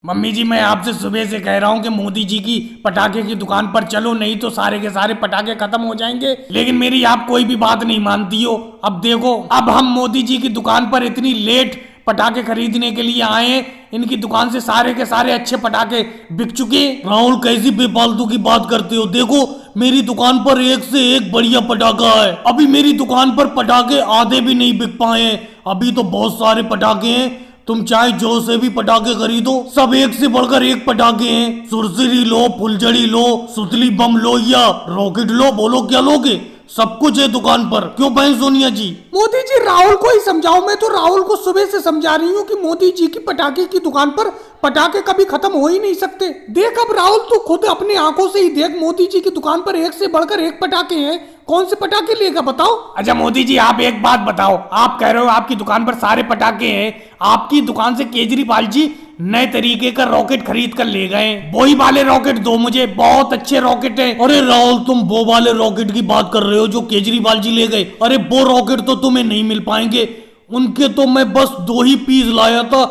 Mummy जी, मैं आपसे सुबह से कह रहा हूँ कि मोदी जी की पटाखे की दुकान पर चलो, नहीं तो सारे के सारे पटाखे खत्म हो जाएंगे। लेकिन मेरी आप कोई भी बात नहीं मानती हो। अब देखो, अब हम मोदी जी की दुकान पर इतनी लेट पटाखे खरीदने के लिए आए हैं, इनकी दुकान से सारे के सारे अच्छे पटाखे बिक चुके। राहुल, कैसी बेफालतू की बात करते हो? देखो, मेरी दुकान पर एक से एक बढ़िया पटाखा है। अभी मेरी दुकान पर पटाखे आधे भी नहीं बिक पाए हैं, अभी तो बहुत सारे पटाखे हैं। तुम चाहे जो से भी पटाखे खरीदो, सब एक से बढ़कर एक पटाखे हैं। सुरसरी लो, फुलझड़ी लो, सुतली बम लो या रॉकेट लो, बोलो क्या लोगे? सब कुछ है दुकान पर। क्यों बहन सोनिया जी? मोदी जी, राहुल को ही समझाओ। मैं तो राहुल को सुबह से समझा रही हूँ कि मोदी जी की पटाखे की दुकान पर पटाखे कभी खत्म हो ही नहीं सकते। देख, अब राहुल तू खुद अपनी आंखों से ही देख, मोदी जी की दुकान पर एक से बढ़कर एक पटाखे हैं। कौन से पटाखे लेगा बताओ? अच्छा मोदी जी, आप एक बात बताओ, आप कह रहे हो आपकी दुकान पर सारे पटाखे हैं, आपकी दुकान से केजरीवाल जी नए तरीके का रॉकेट खरीद कर ले गए। वही वाले रॉकेट दो मुझे, बहुत अच्छे रॉकेट हैं। अरे राहुल, तुम वो वाले रॉकेट की बात कर रहे हो जो केजरीवाल जी ले गए? अरे वो रॉकेट तो तुम्हें नहीं मिल पाएंगे, उनके तो मैं बस 2 ही पीस लाया था,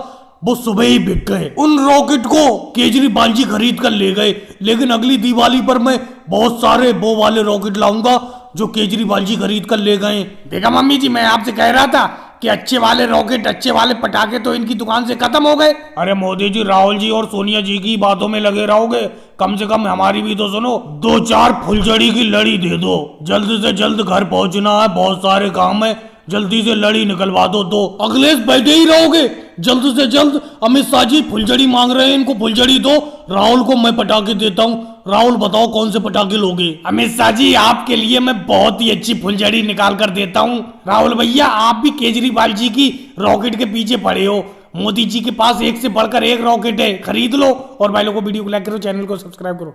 वो सुबह ही बिक गए। उन रॉकेट को केजरीवाल जी खरीद कर ले गए, लेकिन अगली दिवाली पर मैं बहुत सारे वो वाले रॉकेट लाऊंगा जो केजरीवाल जी खरीद कर ले गए। देखा मम्मी जी, मैं आपसे कह रहा था कि अच्छे वाले रॉकेट, अच्छे वाले पटाखे तो इनकी दुकान से खत्म हो गए। अरे मोदी जी, राहुल जी और सोनिया जी की बातों में लगे रहोगे, कम से कम हमारी भी तो सुनो। 2-4 फुलझड़ी की लड़ी दे दो, जल्द से जल्द घर पहुंचना है, बहुत सारे काम है, जल्दी से लड़ी निकलवा दो। तो अखिलेश, बैठे ही रहोगे? जल्द से जल्द अमित शाह जी फुलझड़ी मांग रहे हैं, इनको फुलझड़ी दो। राहुल को मैं पटाखे देता हूँ। राहुल बताओ कौन से पटाखे लोगे? अमित शाह जी, आपके लिए मैं बहुत ही अच्छी फुलझड़ी निकाल कर देता हूँ। राहुल भैया, आप भी केजरीवाल जी की रॉकेट के पीछे पड़े हो। मोदी जी के पास एक से बढ़कर एक रॉकेट है, खरीद लो। और भाई लोगों को वीडियो को लाइक करो, चैनल को सब्सक्राइब करो।